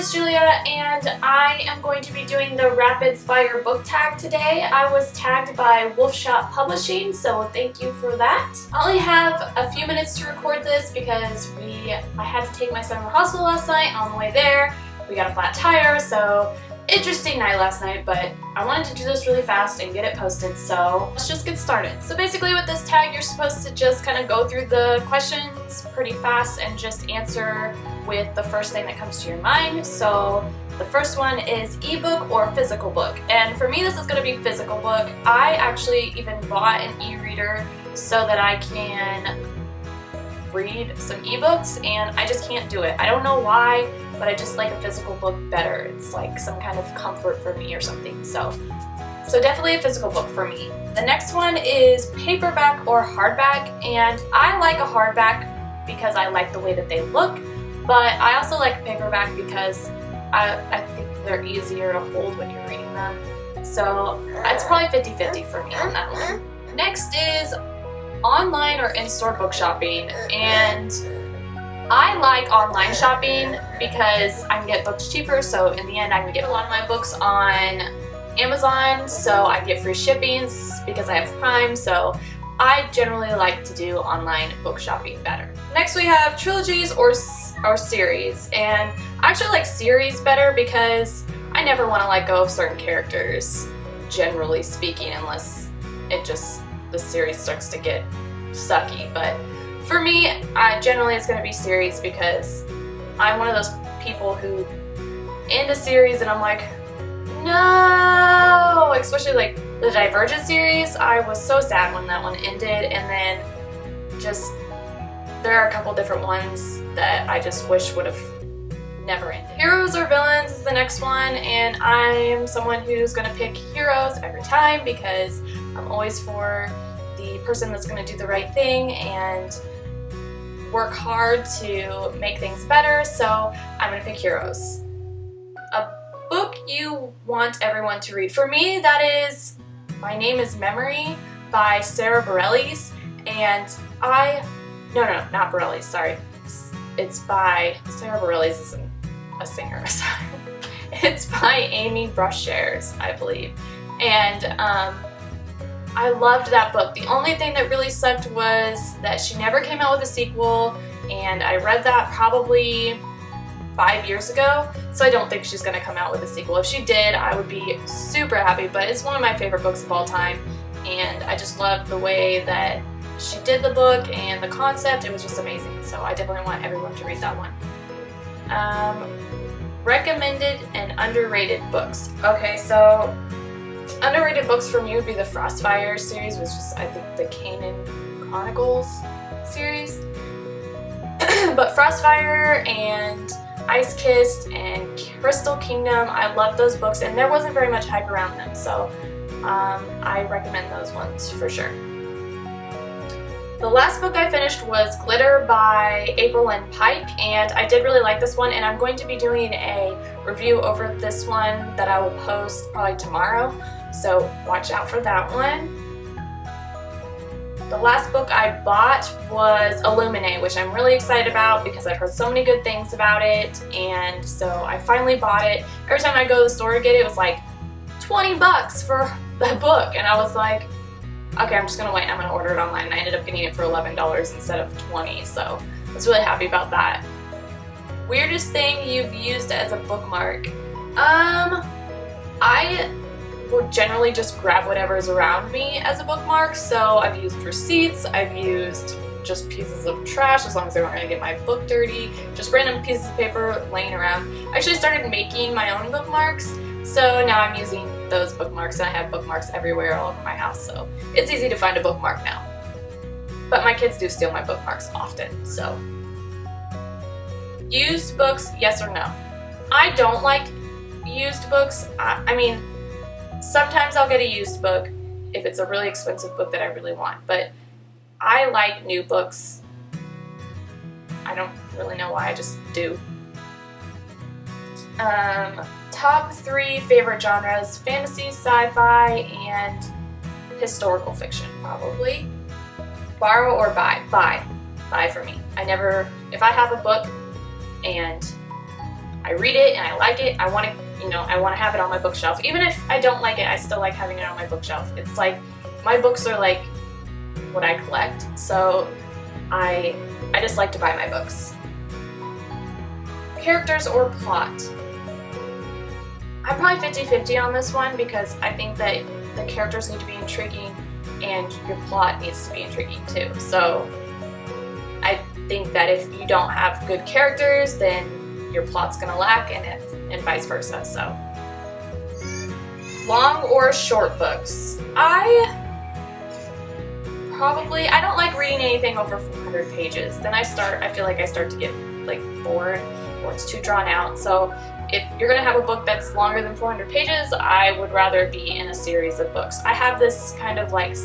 is Julia, and I am going to be doing the rapid fire book tag today. I was tagged by Wolfshot Publishing, so thank you for that. I only have a few minutes to record this because I had to take my son to the hospital last night. On the way there, we got a flat tire, so interesting night last night, but I wanted to do this really fast and get it posted, so let's just get started. So basically with this tag, you're supposed to just kind of go through the questions pretty fast and just answer with the first thing that comes to your mind. So the first one is ebook or physical book, and for me this is going to be physical book. I actually even bought an e-reader so that I can read some ebooks, and I just can't do it. I don't know why, but I just like a physical book better. It's like some kind of comfort for me or something. So definitely a physical book for me. The next one is paperback or hardback, and I like a hardback because I like the way that they look, but I also like paperback because I think they're easier to hold when you're reading them. So it's probably 50-50 for me on that one. Next is online or in-store book shopping, and I like online shopping because I can get books cheaper, so in the end I can get a lot of my books on Amazon, so I get free shippings because I have Prime, so I generally like to do online book shopping better. Next we have trilogies or series, and I actually like series better because I never want to let go of certain characters, generally speaking, unless the series starts to get sucky. But for me, generally it's going to be series because I'm one of those people who end a series and I'm like, no! Especially like the Divergent series, I was so sad when that one ended, and then just there are a couple different ones that I just wish would have never ended. Heroes or villains is the next one, and I'm someone who's going to pick heroes every time because I'm always for the person that's going to do the right thing and work hard to make things better, so I'm going to pick heroes. A book you want everyone to read. For me, that is My Name is Memory by Sarah Bareilles, and no, not Bareilles, sorry. It's by, Sarah Bareilles isn't a singer, sorry. It's by Amy Brushares, I believe, and I loved that book. The only thing that really sucked was that she never came out with a sequel, and I read that probably 5 years ago, so I don't think she's going to come out with a sequel. If she did, I would be super happy, but it's one of my favorite books of all time, and I just loved the way that she did the book and the concept. It was just amazing, so I definitely want everyone to read that one. Recommended and underrated books. Okay, so underrated books for me would be the Frostfire series, which is, I think, the Canaan Chronicles series. But Frostfire and Ice Kissed and Crystal Kingdom, I love those books, and there wasn't very much hype around them, so I recommend those ones for sure. The last book I finished was Glitter by April Lynn Pike, and I did really like this one, and I'm going to be doing a review over this one that I will post probably tomorrow, so watch out for that one. The last book I bought was Illuminate, which I'm really excited about because I've heard so many good things about it, and so I finally bought it. Every time I go to the store to get it, it was like 20 bucks for the book, and I was like, okay, I'm just going to wait and I'm going to order it online, and I ended up getting it for $11 instead of $20, so I was really happy about that. Weirdest thing you've used as a bookmark? I will generally just grab whatever is around me as a bookmark, so I've used receipts, I've used just pieces of trash as long as they weren't going to get my book dirty, just random pieces of paper laying around. I actually started making my own bookmarks, so now I'm using those bookmarks, and I have bookmarks everywhere all over my house, so it's easy to find a bookmark now. But my kids do steal my bookmarks often, so. Used books, yes or no? I don't like used books. I mean, sometimes I'll get a used book if it's a really expensive book that I really want, but I like new books. I don't really know why, I just do. Top 3 favorite genres: fantasy, sci-fi, and historical fiction, probably. Borrow or buy? Buy. Buy for me. If I have a book and I read it and I like it, I want to, you know, I want to have it on my bookshelf. Even if I don't like it, I still like having it on my bookshelf. It's like, my books are like what I collect, so I just like to buy my books. Characters or plot? I'm probably 50-50 on this one because I think that the characters need to be intriguing and your plot needs to be intriguing too. So I think that if you don't have good characters, then your plot's gonna lack, and vice versa. So, long or short books? I don't like reading anything over 400 pages. Then I feel like I start to get like bored, or it's too drawn out. So if you're gonna have a book that's longer than 400 pages, I would rather be in a series of books. I have this kind of like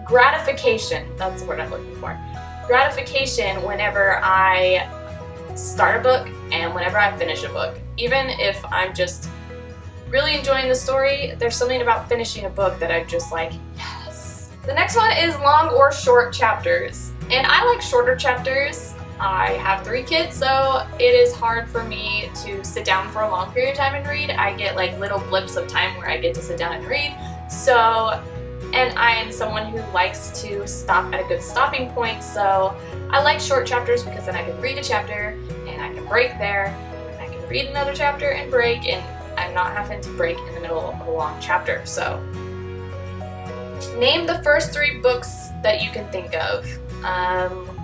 gratification, that's the word I'm looking for. Gratification whenever I start a book and whenever I finish a book. Even if I'm just really enjoying the story, there's something about finishing a book that I'm just like, yes. The next one is long or short chapters. And I like shorter chapters. I have 3 kids, so it is hard for me to sit down for a long period of time and read. I get like little blips of time where I get to sit down and read. So, and I am someone who likes to stop at a good stopping point, so I like short chapters because then I can read a chapter and I can break there, and I can read another chapter and break, and I'm not having to break in the middle of a long chapter. So, name the first 3 books that you can think of.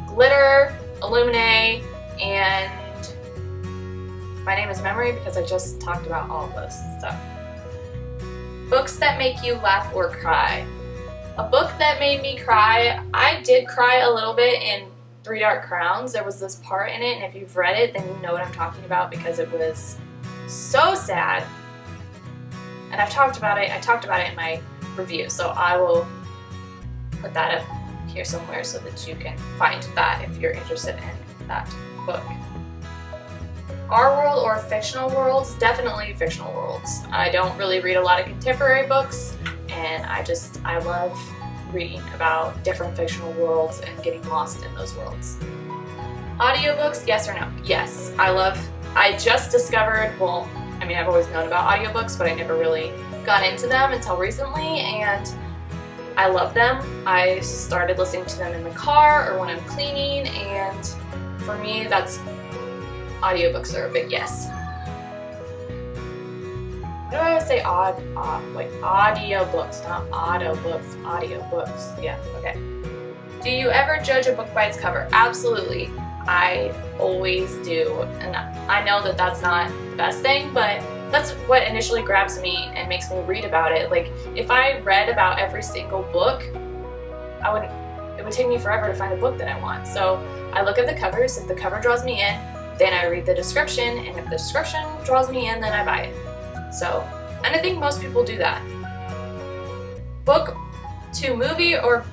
Glitter, Illuminae, and My Name is Memory, because I just talked about all of those. So, books that make you laugh or cry. A book that made me cry, I did cry a little bit in Three Dark Crowns. There was this part in it, and if you've read it, then you know what I'm talking about because it was so sad. And I've talked about it. I talked about it in my review, so I will put that up here somewhere so that you can find that if you're interested in that book. Our world or fictional worlds? Definitely fictional worlds. I don't really read a lot of contemporary books, and I love reading about different fictional worlds and getting lost in those worlds. Audiobooks, yes or no? Yes. I just discovered, well, I mean, I've always known about audiobooks, but I never really got into them until recently, and I love them. I started listening to them in the car or when I'm cleaning, and for me, audiobooks are a big yes. Why do I always say audiobooks, not autobooks, audiobooks. Yeah, okay. Do you ever judge a book by its cover? Absolutely. I always do. And I know that that's not the best thing, but that's what initially grabs me and makes me read about it. Like, if I read about every single book, it would take me forever to find a book that I want. So I look at the covers. If the cover draws me in, then I read the description, and if the description draws me in, then I buy it. So, and I think most people do that. Book to movie or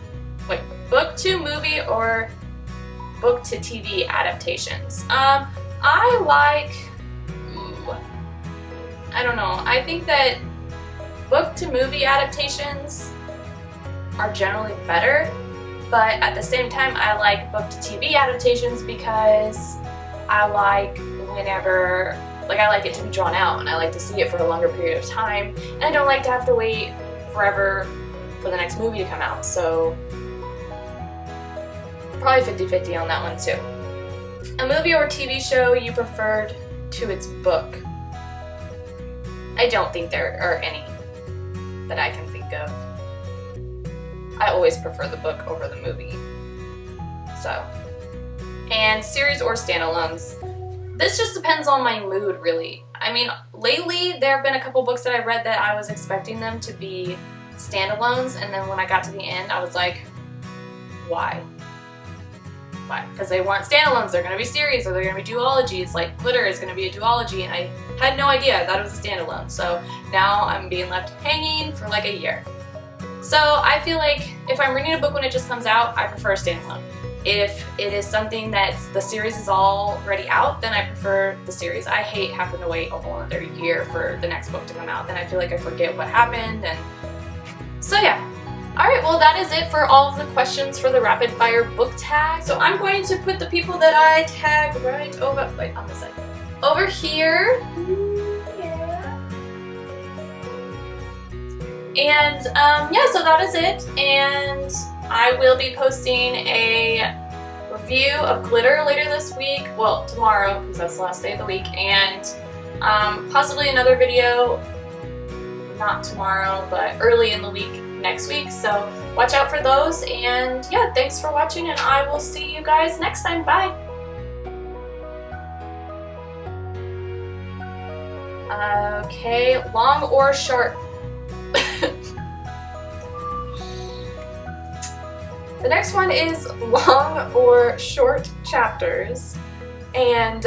book to TV adaptations. I don't know. I think that book to movie adaptations are generally better, but at the same time, I like book to TV adaptations because I like it to be drawn out, and I like to see it for a longer period of time, and I don't like to have to wait forever for the next movie to come out. So probably 50-50 on that one too. A movie or TV show you preferred to its book? I don't think there are any that I can think of. I always prefer the book over the movie. So, and series or standalones. This just depends on my mood, really. I mean, lately there have been a couple books that I read that I was expecting them to be standalones, and then when I got to the end, I was like, why? Why? Because they weren't standalones. They're going to be series, or they're going to be duologies. Like Glitter is going to be a duology, and I had no idea. I thought it was a standalone. So now I'm being left hanging for like a year. So I feel like if I'm reading a book when it just comes out, I prefer a standalone. If it is something that the series is already out, then I prefer the series. I hate having to wait a whole other year for the next book to come out. Then I feel like I forget what happened. And so yeah, Alright, well that is it for all of the questions for the rapid fire book tag. So I'm going to put the people that I tagged right over, wait, on this side. Over here. Yeah. And yeah, so that is it. And I will be posting a review of Glitter later this week. Well, tomorrow, because that's the last day of the week. And possibly another video, not tomorrow, but early in the week next week. So watch out for those. And yeah, thanks for watching, and I will see you guys next time. Bye. Okay, long or short? The next one is long or short chapters, and